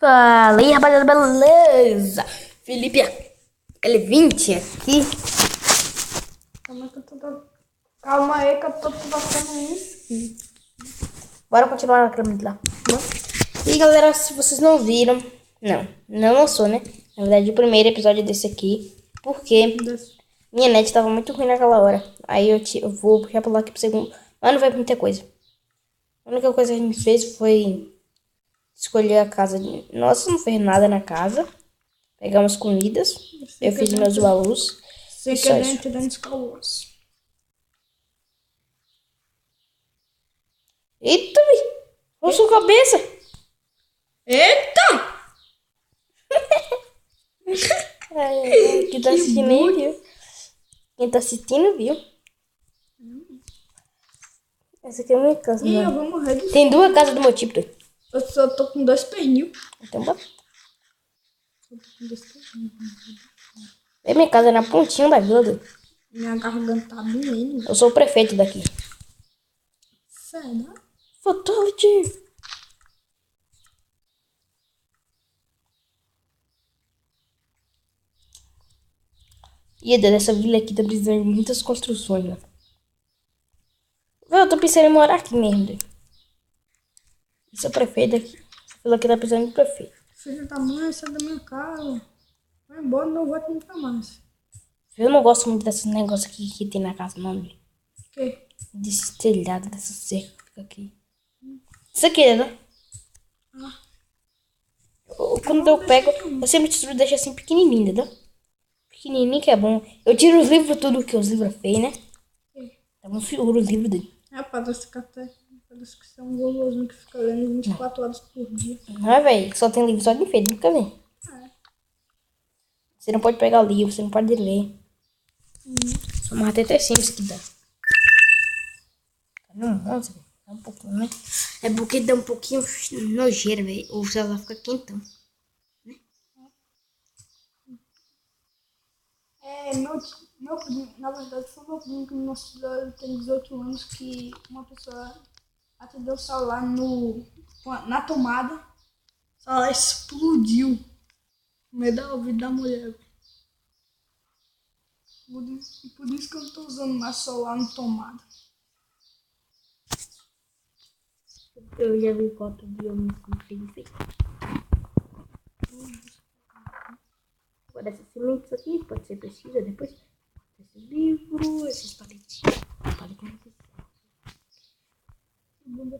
Fala aí, rapaziada, beleza? Felipe L20 aqui. Calma aí que eu tô botando isso. Bora continuar naquele momento lá. E galera, se vocês não viram, não lançou, né? Na verdade, o primeiro episódio desse aqui, porque minha net tava muito ruim naquela hora. Aí eu vou já pular aqui pro segundo. Mas não vai muita coisa. A única coisa que a gente fez foi escolher a casa. Nossa, não fez nada na casa. Pegamos comidas. Eu fiz meus baús. Você quer dentro das escolas. Eita, olha sua cabeça. Eita! Quem tá assistindo aí, viu? Quem tá assistindo, viu? Essa aqui é a minha casa, Ih, né? eu vou morrer de Tem duas casas do meu tipo. Eu só tô com 2 pernil. Então bora. É minha casa é na pontinha da vila. Doido. Minha garganta tá doendo. Eu sou o prefeito daqui. Sério? Fatality. E dessa vila aqui tá precisando de muitas construções, né? Eu tô pensando em morar aqui mesmo. Doido. Esse é o prefeito aqui. Essa vila aqui tá precisando de prefeito. Filho da mãe, sai da minha casa. Vai embora, não vou te nunca mais. Eu não gosto muito desses negócios aqui que tem na casa, não. Doido. O quê? Desse telhado, dessa cerca que fica aqui. Isso aqui, né? Quando eu pego, eu sempre deixo assim pequenininho, entendeu? Pequenininho que é bom. Eu tiro os livros, tudo que os livros feios, né? Tá bom, figura os livros dele. É, parece que você é um golosinho que fica lendo 24 horas por dia. Não é, velho? Só tem livro só de enfeite, nunca vi. Você não pode pegar o livro, você não pode ler. Só mais até Sims que dá. Não, nossa, velho. Dá um pouquinho, né? É porque dá um pouquinho nojeira, velho. O celular fica quentão. É, meu primo, na verdade foi meu primo que no cidade tem 18 anos que uma pessoa atendeu o celular na tomada, o celular explodiu no meio da ouvido da mulher. Por isso que eu não tô usando mais celular na tomada. Eu já vi foto de homem com feio. Agora esses cimentos aqui, pode ser precisa depois. Esses livros, esses palitinhos. Palitinhos. Eles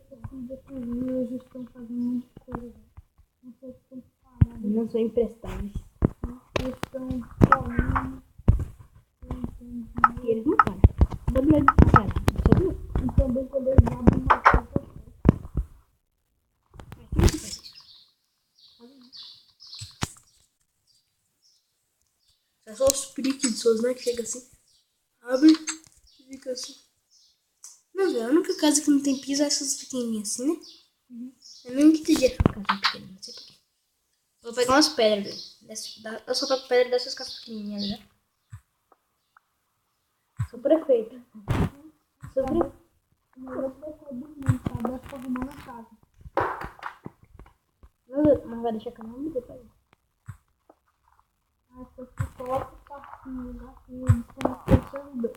estão fazendo muita coisa. Não sei se estão parados. Não são emprestáveis. Eles estão falando. E eles não param. Todo mundo para. Sabia? E também quando eles abrem uma porta. É só os preguiçosos, né? Que chega assim, abre e fica assim. Não, velho, a única casa que não tem piso é essas pequenininhas assim, né? Eu não entendi essa casa pequena, não sei porquê. Vou pegar umas pedras, velho. Eu só pego pedra dessas casas pequenininhas, né? Sou prefeito. Sou prefeito. Mas eu prefiro dormir, tá? Deve pra arrumar na casa. Mas vai deixar que eu não me dê pra ele. Aí você coloca o passinho lá e eles estão no terceiro andar.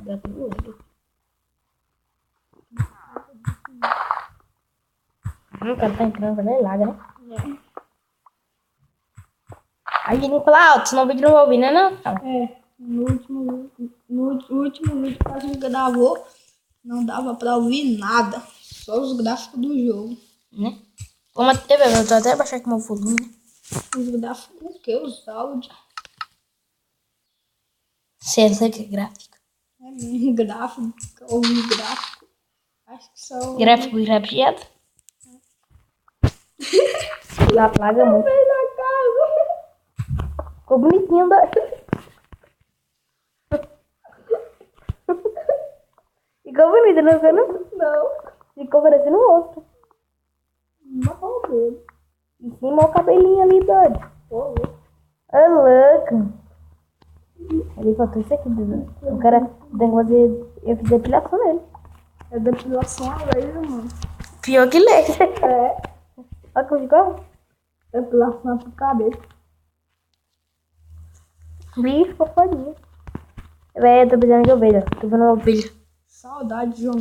Dá tudo outro. O cara tá entrando pra ele laga, né? Aí ele fala alto, senão o vídeo não vai ouvir, né? Não? É, no último vídeo que a gente gravou, não dava pra ouvir nada. Só os gráficos do jogo. Né? Eu tô até baixar aqui meu volume, né? Os gráficos o quê? Os áudios. Você que é gráfico. É mesmo, gráfico. Ouvir gráfico. Acho que só... Gráfico grafiado. Lá plaga muito. na casa. Ficou bonitinho da... Ficou bonito, não ficou não? Não. Ficou parecendo um rosto. Não, mesmo. Em cima o cabelinho ali, doido. Ô, Ô, louco. Ele faltou isso aqui, doido. O cara tem que fazer... Eu fiz depilação nele. É depilação a laser, mano. Pior que laser. É. Olha como ficou. Depilação por cabeça. Bicho, foforinha. Véi, eu tô precisando de ovelha. Tô vendo uma ovelha. Saudade, João.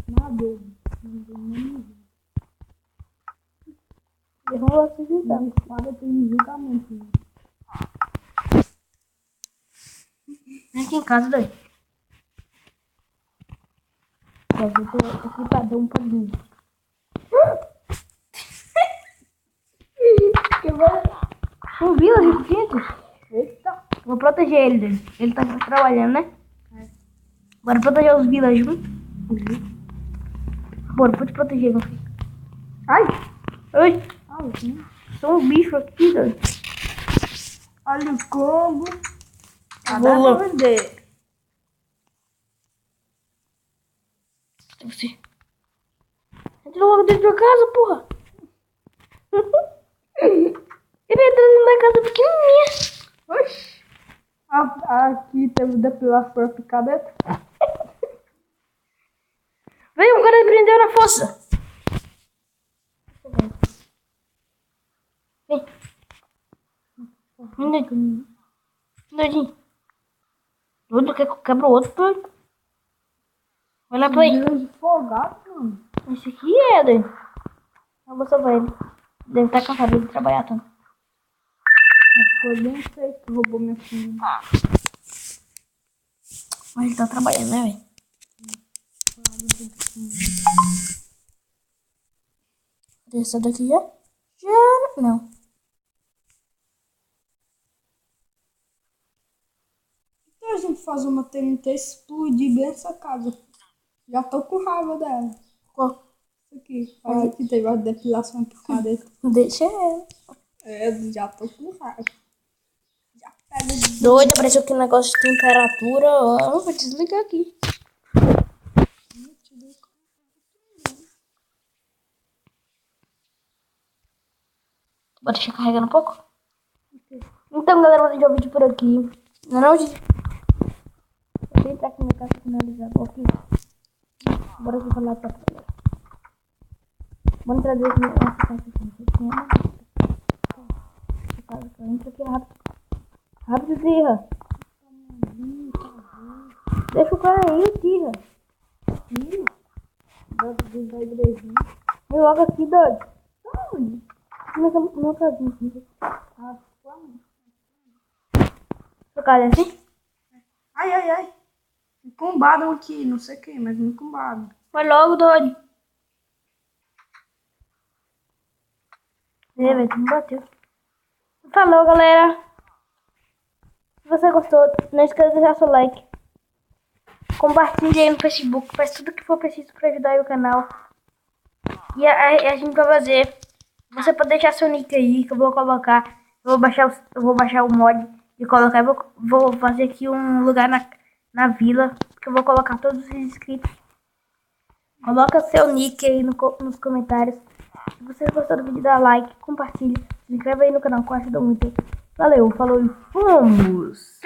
Nada. Eu vou se juntar. Espada tem julgamento. Vem aqui em casa, doido. Eu tô aqui pra dar um padrinho. Que vai... Um vila de Eita. Vou proteger ele, doido. Ele tá trabalhando, né? Bora proteger os vilas juntos. Bora, pode proteger, meu filho. Ai. Oi, Ai, sim. sou um bicho aqui, doido. Olha o combo. Vou lá. Bandeira. Você. Entra logo dentro da casa, porra. Ele entrou na casa pequenininha. Oxi. Aqui teve depilação por cabeça. Vem, o cara prendeu na fossa. Vem. Vem, doidinho. Doidinho. Doido, quebra o outro, doido. Vai lá pra aí. Vila de folgado, mano. Esse aqui é, doido. Eu vou salvar ele. Deve estar cansado de trabalhar tanto. Foi bem feito que roubou minha filha. Mas ele tá trabalhando, né, velho? Essa daqui já? Já não. Então a gente faz uma TNT explodir bem essa casa. Já tô com raiva dela. Qual? Isso aqui. Olha que teve a depilação por cabeça. Deixa ela. É, já tô com raiva. Já pega de... Doido, apareceu aquele negócio de temperatura. Ó, eu vou desligar aqui. Bora deixar carregando um pouco. Então, galera, vou deixar o vídeo por aqui. Não, gente. Eu vou entrar aqui na casa finalizar. Ok. Bora aqui falar pra galera. Vamos trazer essa casa aqui. Entra aqui rápido. Rápido, Zirra. Deixa o cara aí, Zirra. Da igrejinha. Vem logo aqui, doido. Onde? Não casinha aqui. Ah, vamos. Sua casa é assim? Ai, ai, ai. Me combaram aqui, não sei quem, mas me combaram. Vai logo, doido. Velho, tu me bateu. Falou, galera. Se você gostou, não esqueça de deixar seu like. Compartilhe aí no Facebook. Faz tudo que for preciso pra ajudar aí o canal. E a gente vai fazer. Você pode deixar seu nick aí que eu vou colocar. Eu vou baixar o mod e colocar. Vou fazer aqui um lugar na vila que eu vou colocar todos os inscritos. Coloca seu nick aí nos comentários. Se você gostou do vídeo, dá like, compartilhe. Se inscreve aí no canal que eu ajudo muito. Valeu, falou e fomos!